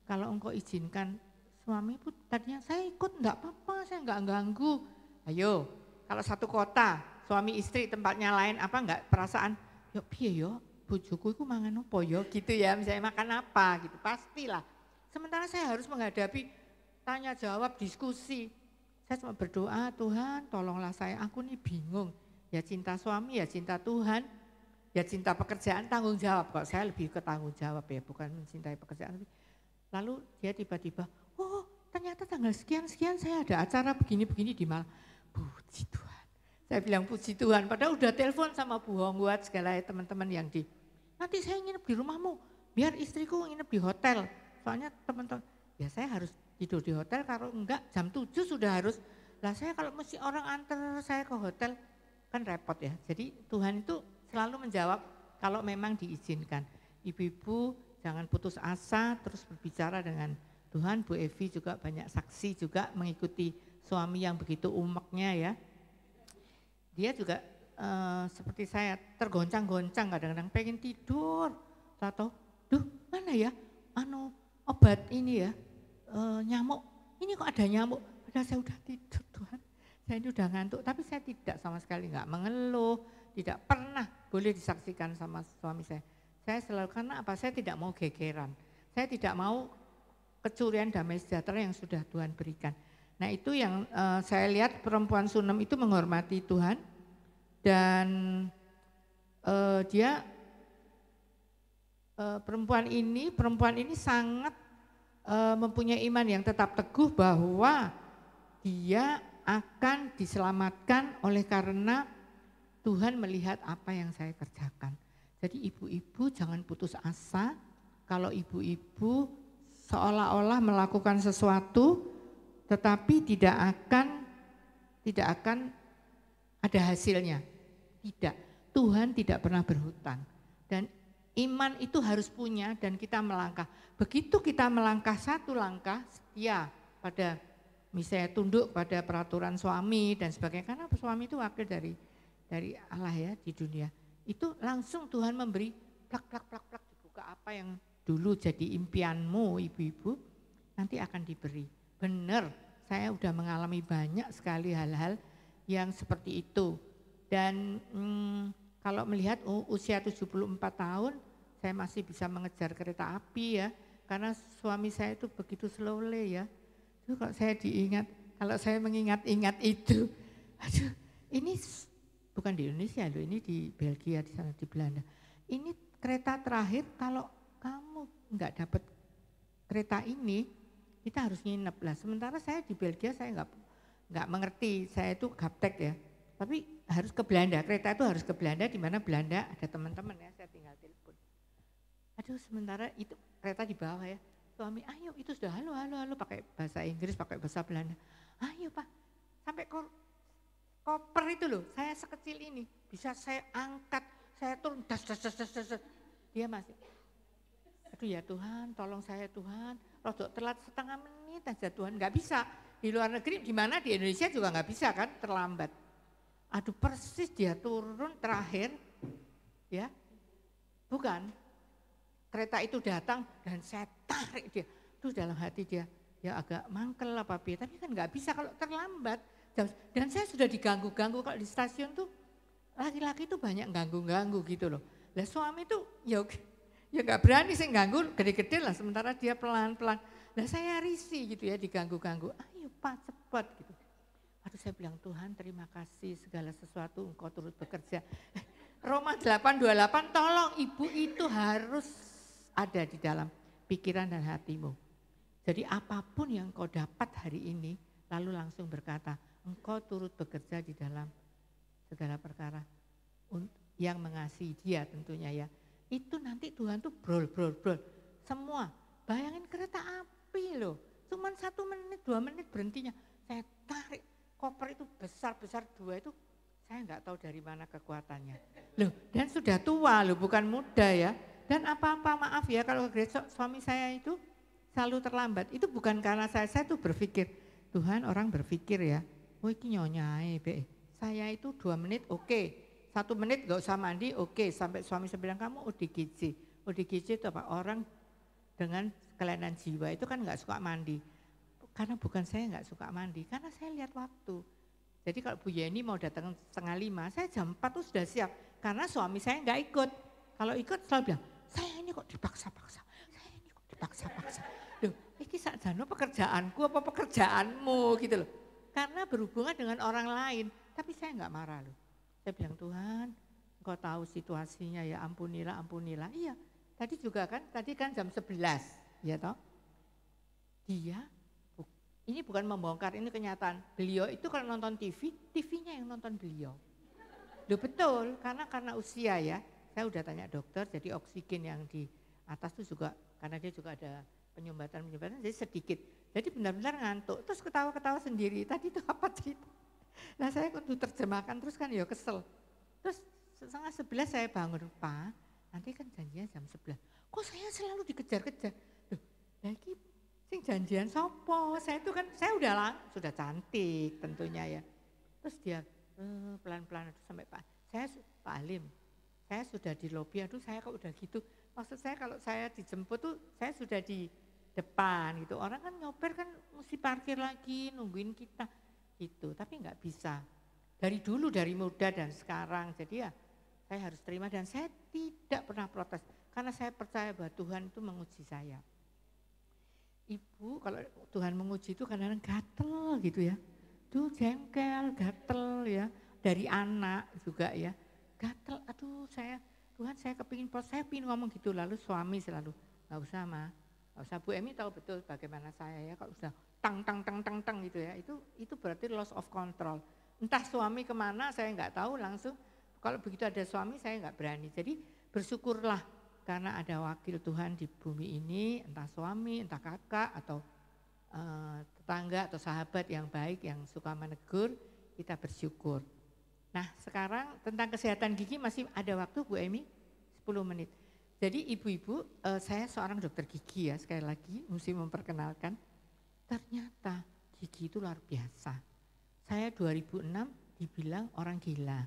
kalau engkau izinkan suami pun tadinya saya ikut enggak apa-apa, saya enggak ganggu. Ayo kalau satu kota suami istri tempatnya lain apa enggak perasaan, yuk piye yo bojoku iku mangan apa yo gitu ya, misalnya makan apa gitu, pastilah. Sementara saya harus menghadapi tanya jawab diskusi. Saya cuma berdoa, Tuhan tolonglah saya, aku nih bingung. Ya cinta suami, ya cinta Tuhan. Ya cinta pekerjaan, tanggung jawab. Kok saya lebih ke tanggung jawab ya, bukan mencintai pekerjaan. Lalu dia tiba-tiba, oh ternyata tanggal sekian-sekian saya ada acara begini-begini di Malang. Puji Tuhan. Saya bilang puji Tuhan, padahal udah telepon sama Bu Hongguat segala teman-teman yang nanti saya nginep di rumahmu, biar istriku nginep di hotel. Soalnya teman-teman, ya saya harus tidur di hotel, kalau enggak jam 7 sudah harus. Lah saya kalau mesti orang antar saya ke hotel, kan repot ya. Jadi Tuhan itu selalu menjawab kalau memang diizinkan. Ibu-ibu jangan putus asa, terus berbicara dengan Tuhan. Bu Evi juga banyak saksi juga mengikuti suami yang begitu umeknya ya. Dia juga seperti saya tergoncang-goncang kadang-kadang pengen tidur. Atau, mana ya obat ini ya, nyamuk. Ini kok ada nyamuk, padahal saya udah tidur Tuhan. Saya ini udah ngantuk, tapi saya tidak sama sekali nggak mengeluh. Tidak pernah boleh disaksikan sama suami saya. Saya selalu, karena apa? Saya tidak mau gegeran. Saya tidak mau kecurian damai sejahtera yang sudah Tuhan berikan. Nah itu yang saya lihat perempuan Sunem itu menghormati Tuhan. Dan dia perempuan ini sangat mempunyai iman yang tetap teguh bahwa dia akan diselamatkan oleh karena Tuhan melihat apa yang saya kerjakan. Jadi ibu-ibu jangan putus asa kalau ibu-ibu seolah-olah melakukan sesuatu tetapi tidak akan ada hasilnya. Tidak, Tuhan tidak pernah berhutang. Dan iman itu harus punya dan kita melangkah. Begitu kita melangkah satu langkah setia pada misalnya tunduk pada peraturan suami dan sebagainya. Karena suami itu wakil dari Allah ya di dunia. Itu langsung Tuhan memberi plak dibuka apa yang dulu jadi impianmu ibu-ibu nanti akan diberi. Benar, saya udah mengalami banyak sekali hal-hal yang seperti itu. Dan kalau melihat usia 74 tahun, saya masih bisa mengejar kereta api ya. Karena suami saya itu begitu slowly ya. Itu kalau saya mengingat-ingat itu, aduh ini bukan di Indonesia loh, ini di Belgia, di sana di Belanda. Ini kereta terakhir kalau kamu nggak dapat kereta ini, kita harus nginep lah. Sementara saya di Belgia saya nggak mengerti, saya itu gaptek ya. Tapi harus ke Belanda, kereta itu harus ke Belanda, di mana Belanda ada teman-teman ya, saya tinggal telepon. Aduh sementara itu kereta di bawah ya, suami ayo itu sudah halo pakai bahasa Inggris, pakai bahasa Belanda. Ayo Pak, sampai koper itu loh, saya sekecil ini, bisa saya angkat, saya turun, das. Dia masih, aduh ya Tuhan, tolong saya Tuhan, rodok telat setengah menit aja Tuhan, nggak bisa. Di luar negeri, di mana di Indonesia juga nggak bisa kan, terlambat. Aduh persis dia turun terakhir, ya, bukan. Kereta itu datang dan saya tarik dia, terus dalam hati dia, ya agak mangkel apa tapi kan nggak bisa kalau terlambat. Dan saya sudah diganggu-ganggu kalau di stasiun tuh laki-laki itu banyak ganggu-ganggu gitu loh. Lah suami tuh ya nggak berani sih ganggu gede-gede lah sementara dia pelan-pelan. Lah saya risih gitu ya diganggu-ganggu. Ayo Pak cepat gitu. Aduh saya bilang Tuhan terima kasih segala sesuatu engkau turut bekerja. Roma 8:28 tolong ibu itu harus ada di dalam pikiran dan hatimu. Jadi apapun yang kau dapat hari ini lalu langsung berkata engkau turut bekerja di dalam segala perkara yang mengasihi dia tentunya ya. Itu nanti Tuhan tuh brol. Semua, bayangin kereta api loh. Cuman 1 menit, 2 menit berhentinya. Saya tarik, koper itu besar-besar 2 itu saya nggak tahu dari mana kekuatannya. Loh dan sudah tua loh, bukan muda ya. Dan apa-apa maaf ya kalau gereja suami saya itu selalu terlambat. Itu bukan karena saya tuh berpikir, Tuhan orang berpikir ya, oh ini nyonyai be. Saya itu 2 menit oke, 1 menit gak usah mandi oke. Sampai suami saya bilang kamu ODGJ. ODGJ itu apa? Orang dengan kelainan jiwa itu kan gak suka mandi. Karena bukan saya gak suka mandi, karena saya lihat waktu. Jadi kalau Bu Yeni mau datang 4:30, saya jam 4 tuh sudah siap. Karena suami saya gak ikut. Kalau ikut selalu bilang, saya ini kok dipaksa-paksa. Saya ini kok dipaksa-paksa. Loh, ini sakjane pekerjaanku apa pekerjaanmu gitu loh. Karena berhubungan dengan orang lain, tapi saya enggak marah loh. Saya bilang Tuhan, Engkau tahu situasinya ya ampunilah. Iya, tadi kan jam 11, ya toh. Dia, ini bukan membongkar, ini kenyataan. Beliau itu kalau nonton TV, TV-nya yang nonton beliau. Loh betul, karena usia ya. Saya udah tanya dokter, jadi oksigen yang di atas itu juga, karena dia juga ada penyumbatan jadi sedikit. Jadi benar-benar ngantuk, terus ketawa-ketawa sendiri. Tadi itu apa cerita? Nah saya kudu terjemahkan terus kan ya kesel. Terus 10:30 saya bangun, Pak, nanti kan janjinya jam 11. Kok saya selalu dikejar-kejar? Loh, lagi sing janjian sopo? Saya itu kan, saya sudah cantik tentunya ya. Terus dia pelan-pelan sampai Pak Halim, saya sudah di lobi, aduh saya kok udah gitu. Maksud saya kalau saya dijemput tuh saya sudah di depan gitu. Orang kan nyopir kan mesti parkir lagi nungguin kita gitu. Tapi enggak bisa. Dari dulu, dari muda dan sekarang. Jadi ya saya harus terima dan saya tidak pernah protes. Karena saya percaya bahwa Tuhan itu menguji saya. Ibu kalau Tuhan menguji itu kadang-kadang gatel gitu ya. Tuh jengkel, gatel ya. Dari anak juga ya. Gatel, aduh saya Tuhan saya kepingin ngomong gitu. Lalu suami selalu, nggak usah Ma, nggak usah. Bu Emi tahu betul bagaimana saya ya, kalau sudah tang gitu ya, itu berarti loss of control. Entah suami kemana saya nggak tahu, langsung kalau begitu ada suami saya nggak berani. Jadi bersyukurlah karena ada wakil Tuhan di bumi ini, entah suami, entah kakak atau tetangga atau sahabat yang baik yang suka menegur, kita bersyukur. Nah sekarang tentang kesehatan gigi masih ada waktu Bu Emi, 10 menit. Jadi ibu-ibu, saya seorang dokter gigi ya, sekali lagi mesti memperkenalkan. Ternyata gigi itu luar biasa. Saya 2006 dibilang orang gila.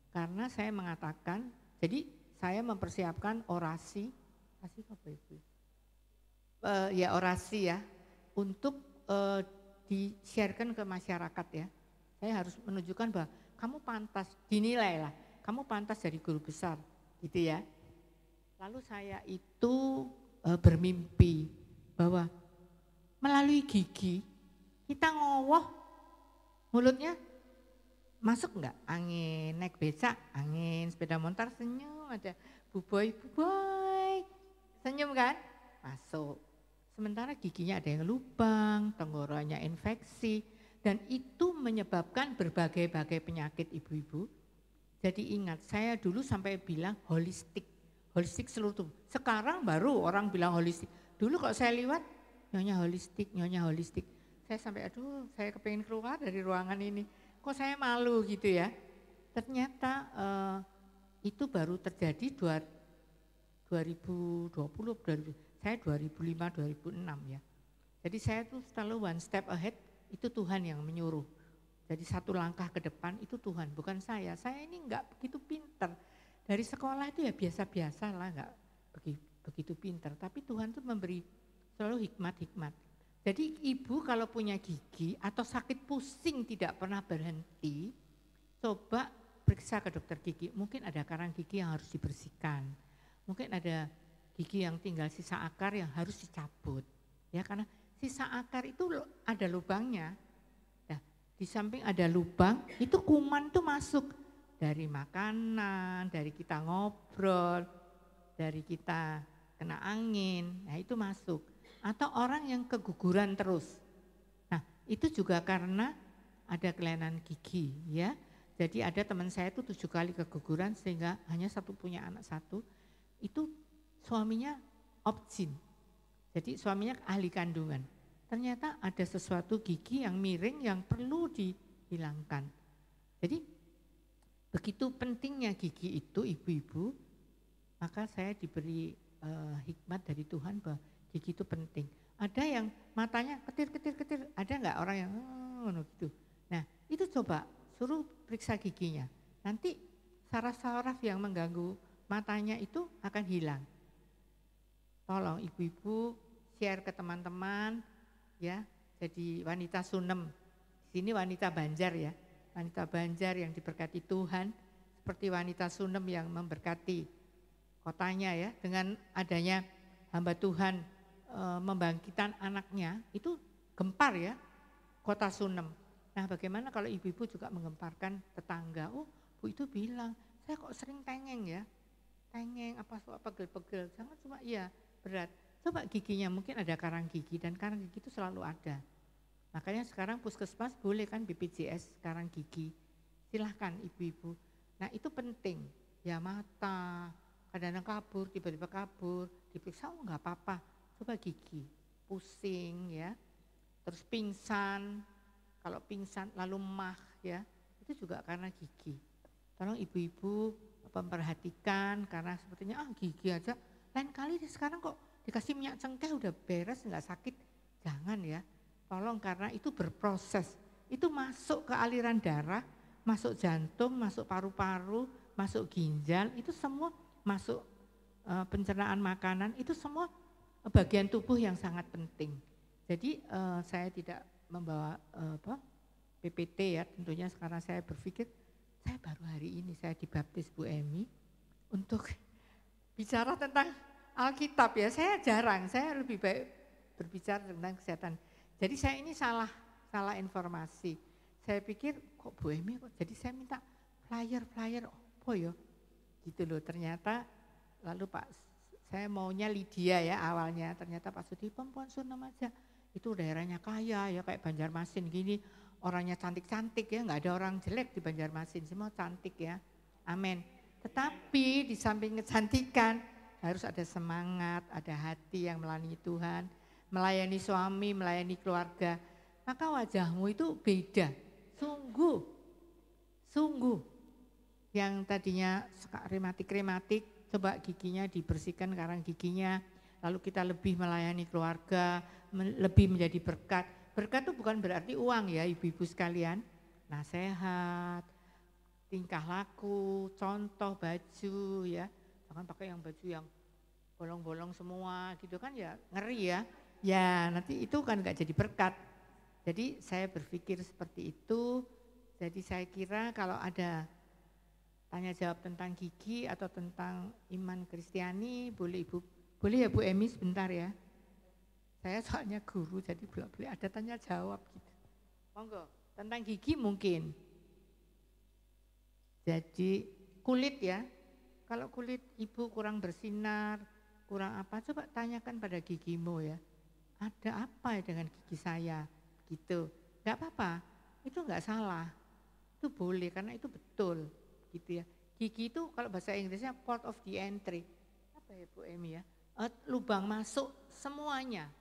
Karena saya mengatakan, jadi saya mempersiapkan orasi apa itu? Ya orasi ya, untuk di-sharekan ke masyarakat ya. Saya harus menunjukkan bahwa kamu pantas, dinilai lah, kamu pantas jadi guru besar gitu ya. Lalu saya itu bermimpi bahwa melalui gigi kita ngowoh, mulutnya masuk enggak? Angin, naik becak, angin, sepeda motor senyum, ada buboy, senyum kan? Masuk. Sementara giginya ada yang lubang, tenggorokannya infeksi, dan itu menyebabkan berbagai-bagai penyakit ibu-ibu. Jadi ingat, saya dulu sampai bilang holistik seluruh tubuh. Sekarang baru orang bilang holistik. Dulu kalau saya lihat, nyonya holistik. Saya sampai saya kepengen keluar dari ruangan ini. Kok saya malu gitu ya. Ternyata itu baru terjadi 2020, saya 2005-2006 ya. Jadi saya tuh selalu one step ahead, itu Tuhan yang menyuruh. Jadi satu langkah ke depan itu Tuhan, bukan saya. Saya ini enggak begitu pinter. Dari sekolah itu ya biasa-biasa lah, enggak begitu pinter. Tapi Tuhan tuh memberi selalu hikmat-hikmat. Jadi ibu kalau punya gigi atau sakit pusing tidak pernah berhenti, coba periksa ke dokter gigi. Mungkin ada karang gigi yang harus dibersihkan. Mungkin ada gigi yang tinggal sisa akar yang harus dicabut. Ya karena sisa akar itu ada lubangnya. Nah, di samping ada lubang, itu kuman tuh masuk dari makanan, dari kita ngobrol, dari kita kena angin. Nah, itu masuk. Atau orang yang keguguran terus. Nah, itu juga karena ada kelainan gigi ya. Jadi ada teman saya itu 7 kali keguguran sehingga hanya punya anak satu. Itu suaminya obgyn. Jadi suaminya ahli kandungan. Ternyata ada sesuatu gigi yang miring yang perlu dihilangkan. Jadi begitu pentingnya gigi itu ibu-ibu, maka saya diberi hikmat dari Tuhan bahwa gigi itu penting. Ada yang matanya ketir, ada enggak orang yang gitu. Nah itu coba suruh periksa giginya. Nanti saraf-saraf yang mengganggu matanya itu akan hilang. Tolong ibu-ibu share ke teman-teman ya. Jadi wanita Sunem, sini wanita Banjar ya. Wanita Banjar yang diberkati Tuhan seperti wanita Sunem yang memberkati kotanya ya. Dengan adanya hamba Tuhan membangkitkan anaknya itu gempar ya kota Sunem. Nah bagaimana kalau ibu-ibu juga menggemparkan tetangga, oh Bu itu bilang saya kok sering tengeng ya. Tengeng apa pegel-pegel, jangan cuma iya berat. Coba giginya mungkin ada karang gigi dan karang gigi itu selalu ada. Makanya sekarang puskesmas boleh kan BPJS karang gigi. Silahkan ibu-ibu. Nah itu penting. Ya mata, kadang-kadang kabur, tiba-tiba kabur, diperiksa oh enggak apa-apa. Coba gigi, pusing ya, terus pingsan. Kalau pingsan lalu mah ya, itu juga karena gigi. Tolong ibu-ibu memperhatikan karena sepertinya gigi aja lain kali sekarang kok dikasih minyak cengkeh udah beres nggak sakit. Jangan ya, tolong karena itu berproses. Itu masuk ke aliran darah, masuk jantung, masuk paru-paru, masuk ginjal, itu semua masuk pencernaan makanan, itu semua bagian tubuh yang sangat penting. Jadi saya tidak membawa PPT ya, tentunya sekarang saya berpikir, saya baru hari ini saya dibaptis Bu Emi untuk bicara tentang Alkitab ya, saya jarang, saya lebih baik berbicara tentang kesehatan. Jadi saya ini salah informasi. Saya pikir kok Bu Emi kok, jadi saya minta flyer, oh ya. Gitu loh, ternyata lalu saya maunya Lydia ya awalnya, ternyata Pak Sudi perempuan Sunem aja. Itu daerahnya kaya ya kayak Banjarmasin gini, orangnya cantik-cantik ya, nggak ada orang jelek di Banjarmasin, semua cantik ya. Amin. Tetapi di samping kecantikan harus ada semangat, ada hati yang melayani Tuhan, melayani suami, melayani keluarga. Maka wajahmu itu beda, sungguh. Yang tadinya rematik-rematik, coba giginya dibersihkan sekarang giginya, lalu kita lebih melayani keluarga, lebih menjadi berkat. Berkat itu bukan berarti uang ya ibu-ibu sekalian, nasihat, tingkah laku, contoh baju ya, jangan pakai yang baju yang bolong-bolong semua gitu kan ya ngeri ya. Ya nanti itu kan gak jadi berkat. Jadi saya berpikir seperti itu, jadi saya kira kalau ada tanya jawab tentang gigi atau tentang iman Kristiani, boleh ya Bu Emi sebentar ya. Saya soalnya guru jadi boleh ada tanya jawab gitu. Monggo, tentang gigi mungkin. Jadi kulit ya, kalau kulit ibu kurang bersinar, kurang apa, coba tanyakan pada gigimu ya. Ada apa ya dengan gigi saya gitu. Gak apa-apa, itu gak salah. Itu boleh karena itu betul gitu ya. Gigi itu kalau bahasa Inggrisnya port of the entry. Apa ya Bu Emi ya? Lubang masuk semuanya.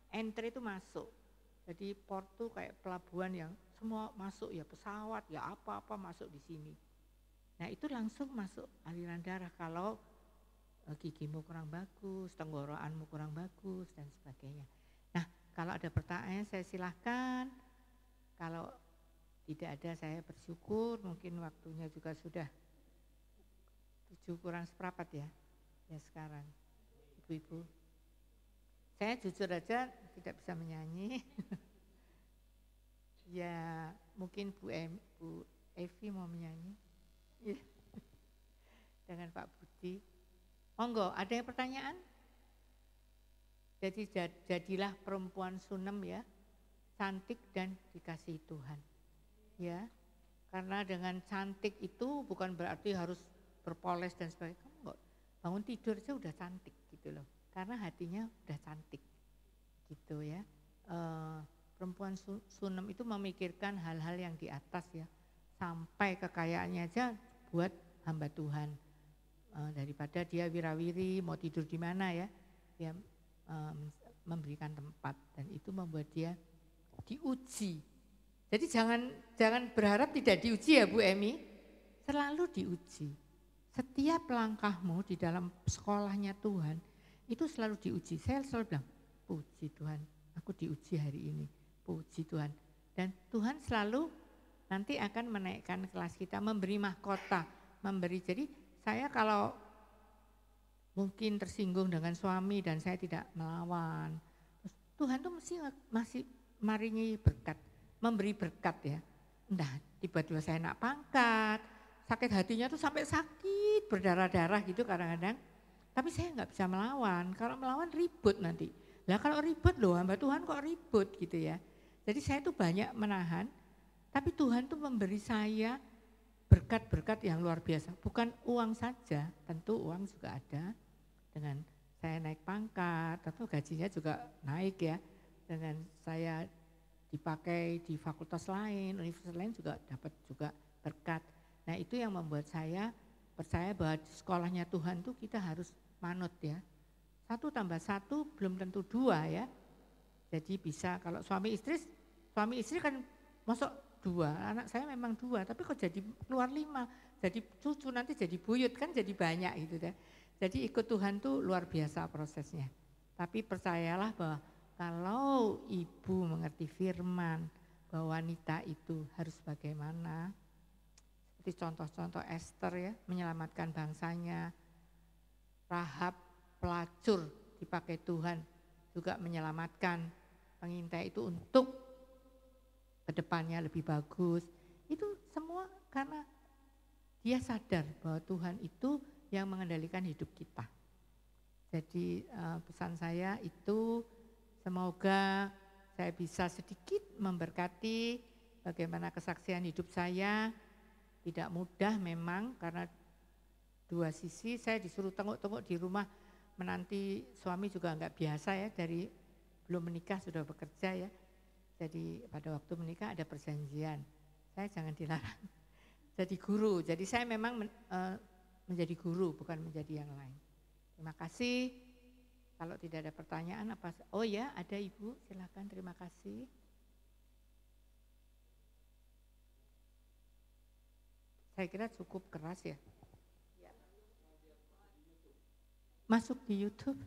Entry itu masuk. Jadi port itu kayak pelabuhan yang semua masuk ya, pesawat ya apa-apa masuk di sini. Nah itu langsung masuk aliran darah kalau gigimu kurang bagus, tenggorokanmu kurang bagus dan sebagainya. Nah kalau ada pertanyaan saya silahkan. Kalau tidak ada saya bersyukur, mungkin waktunya juga sudah 7 kurang seperempat ya sekarang ibu-ibu. Saya jujur aja tidak bisa menyanyi. Ya mungkin Bu Evi mau menyanyi. Dengan Pak Budi. Monggo, ada yang pertanyaan? Jadi jadilah perempuan Sunem ya, cantik dan dikasihi Tuhan. Ya, karena dengan cantik itu bukan berarti harus berpoles dan sebagainya. Kamu bangun tidur aja udah cantik gitu loh. Karena hatinya udah cantik gitu ya. Perempuan Sunem itu memikirkan hal-hal yang di atas ya. Sampai kekayaannya aja buat hamba Tuhan. Daripada dia wirawiri mau tidur di mana ya. Dia memberikan tempat dan itu membuat dia diuji. Jadi jangan berharap tidak diuji ya Bu Emi. Selalu diuji. Setiap langkahmu di dalam sekolahnya Tuhan itu selalu diuji. Saya selalu bilang, puji Tuhan, aku diuji hari ini. Puji Tuhan. Dan Tuhan selalu nanti akan menaikkan kelas kita, memberi mahkota, memberi. Jadi saya kalau mungkin tersinggung dengan suami dan saya tidak melawan, Tuhan tuh masih maringi berkat, memberi berkat ya. Entah tiba-tiba saya nak pangkat, sakit hatinya tuh sampai sakit, berdarah-darah gitu kadang-kadang. Tapi saya nggak bisa melawan, kalau melawan ribut nanti. Lah kalau ribut loh hamba Tuhan kok ribut gitu ya. Jadi saya tuh banyak menahan, tapi Tuhan tuh memberi saya berkat-berkat yang luar biasa. Bukan uang saja, tentu uang juga ada. Dengan saya naik pangkat, tentu gajinya juga naik ya. Dengan saya dipakai di fakultas lain, universitas lain juga dapat juga berkat. Nah itu yang membuat saya percaya bahwa di sekolahnya Tuhan tuh kita harus manut ya. 1 tambah 1 belum tentu 2 ya. Jadi bisa kalau suami istri kan masuk 2, anak saya memang 2 tapi kok jadi keluar 5. Jadi cucu nanti jadi buyut kan jadi banyak gitu ya. Jadi ikut Tuhan tuh luar biasa prosesnya. Tapi percayalah bahwa kalau ibu mengerti firman bahwa wanita itu harus bagaimana, seperti contoh-contoh Esther ya, menyelamatkan bangsanya, Rahab pelacur dipakai Tuhan juga menyelamatkan pengintai itu untuk kedepannya lebih bagus. Itu semua karena dia sadar bahwa Tuhan itu yang mengendalikan hidup kita. Jadi pesan saya itu semoga saya bisa sedikit memberkati bagaimana kesaksian hidup saya. Tidak mudah memang karena dua sisi. Saya disuruh tengok-tengok di rumah, menanti suami juga nggak biasa ya, dari belum menikah sudah bekerja ya. Jadi pada waktu menikah ada perjanjian, saya jangan dilarang jadi guru. Jadi saya memang menjadi guru, bukan menjadi yang lain. Terima kasih. Kalau tidak ada pertanyaan apa? Oh ya, ada Ibu, silakan. Terima kasih. Saya kira cukup keras ya. Masuk di YouTube.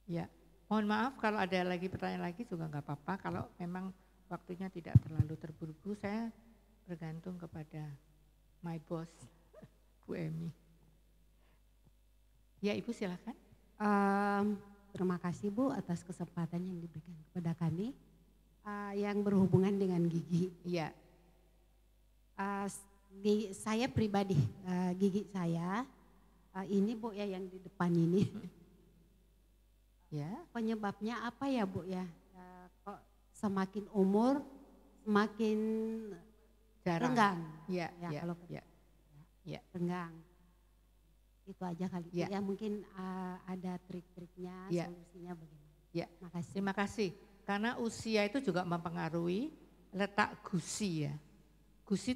Ya, mohon maaf kalau ada lagi pertanyaan lagi juga nggak apa-apa. Kalau memang waktunya tidak terlalu terburu-buru, saya bergantung kepada my boss, Bu Emi. Ya, Ibu silakan. Terima kasih Bu atas kesempatan yang diberikan kepada kami yang berhubungan dengan gigi. Iya. Saya pribadi, gigi saya ini Bu ya yang di depan ini. Ya. Penyebabnya apa ya Bu ya? Kok semakin umur semakin Jarang. renggang. Iya, Ya, iya, kalau iya. Ya. renggang. Itu aja kali Ya. ya, mungkin ada trik-triknya, Ya. solusinya bagaimana. Ya. Makasih. Terima kasih. Karena usia itu juga mempengaruhi letak gusi ya. Gusi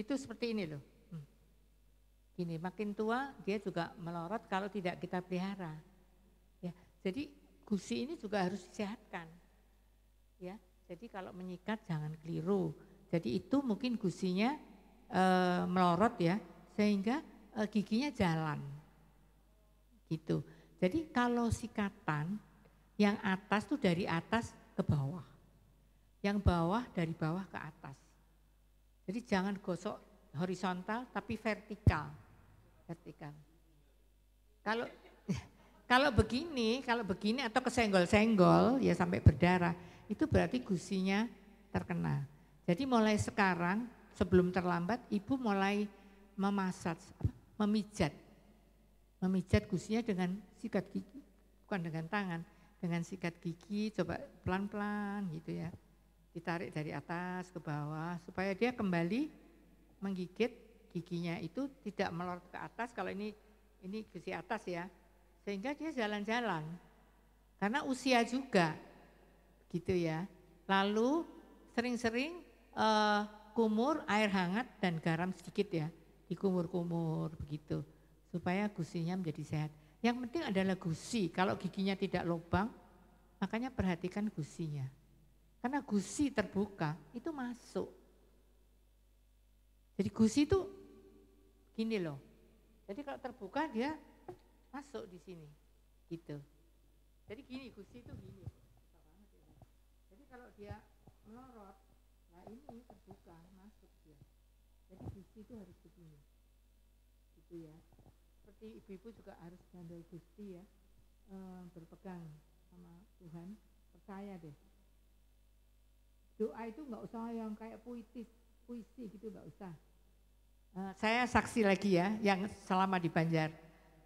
itu seperti ini loh. Gini, makin tua dia juga melorot kalau tidak kita pelihara. Ya, jadi gusi ini juga harus disehatkan. Ya, jadi kalau menyikat jangan keliru. Jadi itu mungkin gusinya melorot ya, sehingga giginya jalan. Gitu. Jadi kalau sikatan yang atas tuh dari atas ke bawah. Yang bawah dari bawah ke atas. Jadi jangan gosok horizontal tapi vertikal. Vertikal. Kalau begini atau kesenggol-senggol ya sampai berdarah, itu berarti gusinya terkena. Jadi mulai sekarang sebelum terlambat Ibu mulai memijat gusinya dengan sikat gigi, bukan dengan tangan, dengan sikat gigi, coba pelan-pelan gitu ya. Ditarik dari atas ke bawah supaya dia kembali menggigit giginya itu tidak melorot ke atas. Kalau ini gusi atas ya, sehingga dia jalan-jalan. Karena usia juga gitu ya. Lalu sering-sering kumur, air hangat dan garam sedikit ya, dikumur-kumur begitu supaya gusinya menjadi sehat. Yang penting adalah gusi. Kalau giginya tidak lubang, makanya perhatikan gusinya. Karena gusi terbuka itu masuk. Jadi gusi itu gini loh. Jadi kalau terbuka dia masuk di sini, gitu. Jadi gini, gusi itu gini. Jadi kalau dia melorot, nah ini terbuka, masuk dia. Jadi gusi itu harus begini, gitu ya. Seperti ibu-ibu juga harus handle gusti ya, berpegang sama Tuhan, percaya deh. Doa itu nggak usah yang kayak puisi gitu, nggak usah. Saya saksi lagi ya, yang selama di Banjar.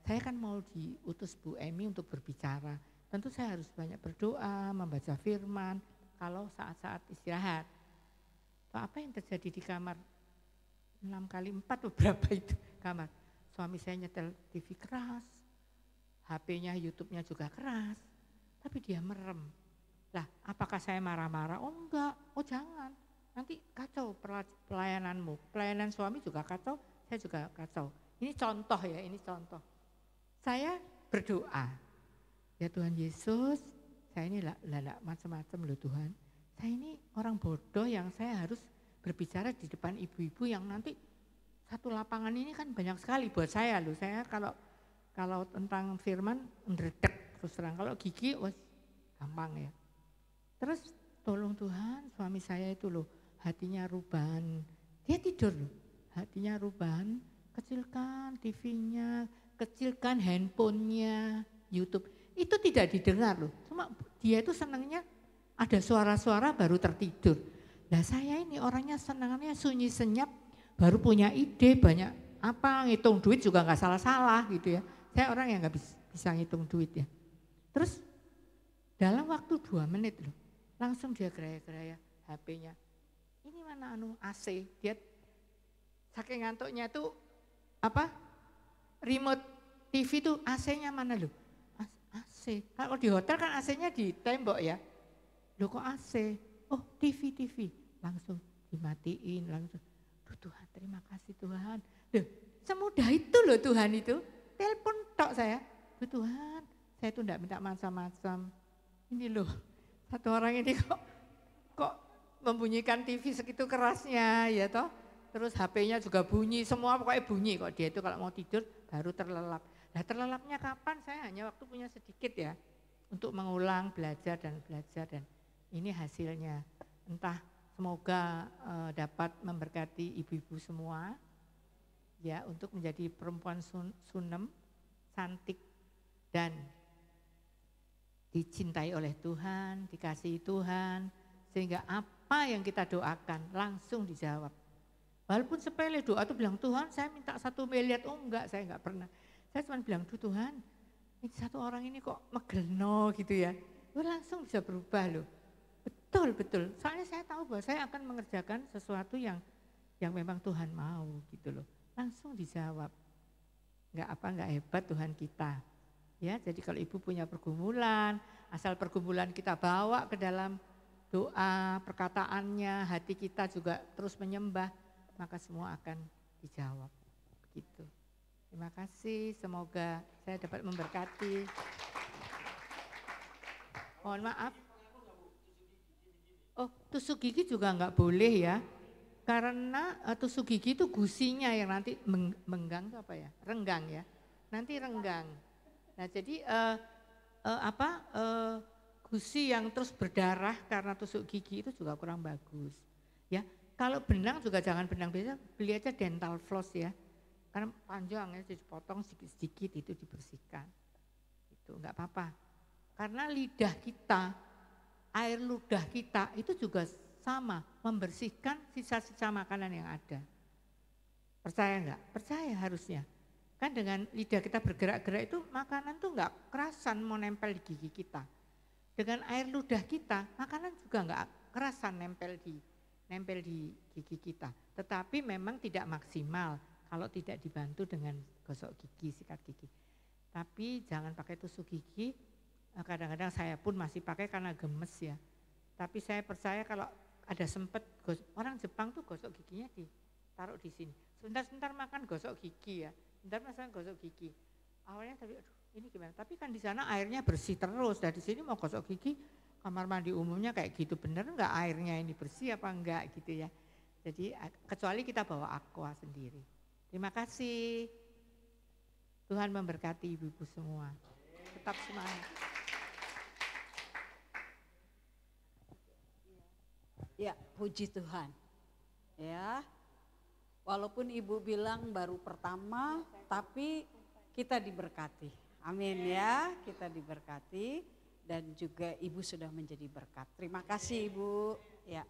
Saya kan mau diutus Bu Emi untuk berbicara. Tentu saya harus banyak berdoa, membaca firman, kalau saat-saat istirahat. Apa yang terjadi di kamar? 6x4 beberapa itu kamar. Suami saya nyetel TV keras, HP-nya, YouTube-nya juga keras, tapi dia merem. Lah, apakah saya marah-marah? Oh enggak, oh jangan. Nanti kacau pelayananmu. Pelayanan suami juga kacau, saya juga kacau. Ini contoh ya, ini contoh. Saya berdoa, ya Tuhan Yesus, saya ini lah macam-macam loh Tuhan. Saya ini orang bodoh yang saya harus berbicara di depan ibu-ibu yang nanti satu lapangan ini kan banyak sekali buat saya loh. Saya kalau tentang firman ndredeg terus terang. Kalau gigi wes gampang ya. Terus tolong Tuhan, suami saya itu loh hatinya ruban. Dia tidur loh, hatinya ruban. Kecilkan TV-nya, kecilkan handphonenya, YouTube. Itu tidak didengar loh. Cuma dia itu senangnya ada suara-suara baru tertidur. Nah saya ini orangnya senangnya sunyi senyap, baru punya ide banyak apa, ngitung duit juga nggak salah-salah gitu ya. Saya orang yang nggak bisa ngitung duit ya. Terus dalam waktu 2 menit loh, langsung dia geraya-geraya HP-nya. Ini mana AC, dia Saking ngantuknya tuh apa? Remote TV tuh AC-nya mana loh? AC. Kalau di hotel kan AC-nya di tembok ya. Loh kok AC? Oh TV. Langsung dimatiin, langsung. Duh Tuhan, terima kasih Tuhan. Loh, semudah itu loh Tuhan itu. Telepon tok saya. Duh Tuhan, saya tuh enggak minta macam-macam. Ini loh, satu orang ini kok membunyikan TV segitu kerasnya ya toh. Terus HP-nya juga bunyi, semua pokoknya bunyi kok dia itu kalau mau tidur baru terlelap. Nah terlelapnya kapan? Saya hanya waktu punya sedikit ya untuk mengulang belajar dan ini hasilnya. Entah semoga dapat memberkati ibu-ibu semua ya untuk menjadi perempuan sunem, cantik dan dicintai oleh Tuhan, dikasihi Tuhan sehingga apa yang kita doakan langsung dijawab. Walaupun sepele doa tuh bilang Tuhan saya minta 1 miliar, oh enggak saya enggak pernah. Saya cuma bilang Tuhan ini satu orang ini kok megelno gitu ya. Langsung bisa berubah loh. Betul. Soalnya saya tahu bahwa saya akan mengerjakan sesuatu yang memang Tuhan mau gitu loh. Langsung dijawab. Enggak hebat Tuhan kita. Ya, jadi kalau ibu punya pergumulan, asal pergumulan kita bawa ke dalam doa, perkataannya, hati kita juga terus menyembah, maka semua akan dijawab. Begitu. Terima kasih, semoga saya dapat memberkati. Mohon maaf. Oh, tusuk gigi juga enggak boleh ya. Karena tusuk gigi itu gusinya yang nanti menggang itu apa ya? Renggang ya. Nanti renggang. Nah, jadi gusi yang terus berdarah karena tusuk gigi itu juga kurang bagus. Ya, kalau benang juga jangan benang biasa, beli aja dental floss ya. Karena panjang ya, jadi potong sedikit-sedikit itu dibersihkan. Itu enggak apa-apa. Karena lidah kita, air ludah kita itu juga sama, membersihkan sisa-sisa makanan yang ada. Percaya enggak? Percaya harusnya. Kan dengan lidah kita bergerak-gerak itu makanan tuh enggak kerasan mau nempel di gigi kita. Dengan air ludah kita, makanan juga enggak kerasan nempel di gigi kita. Tetapi memang tidak maksimal kalau tidak dibantu dengan gosok gigi, sikat gigi. Tapi jangan pakai tusuk gigi, kadang-kadang saya pun masih pakai karena gemes ya. Tapi saya percaya kalau ada sempat, orang Jepang tuh gosok giginya ditaruh di sini. Sebentar-sebentar makan gosok gigi ya. Bentar masalah gosok gigi. Awalnya tapi aduh ini gimana? Tapi kan di sana airnya bersih terus. Dari sini mau gosok gigi, kamar mandi umumnya kayak gitu. Bener enggak airnya ini bersih apa enggak gitu ya. Jadi kecuali kita bawa aqua sendiri. Terima kasih. Tuhan memberkati ibu-ibu semua. Tetap semangat. Ya, puji Tuhan. Ya. Walaupun ibu bilang baru pertama, tapi kita diberkati. Amin ya, kita diberkati dan juga ibu sudah menjadi berkat. Terima kasih ibu. Ya,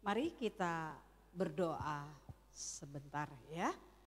mari kita berdoa sebentar ya.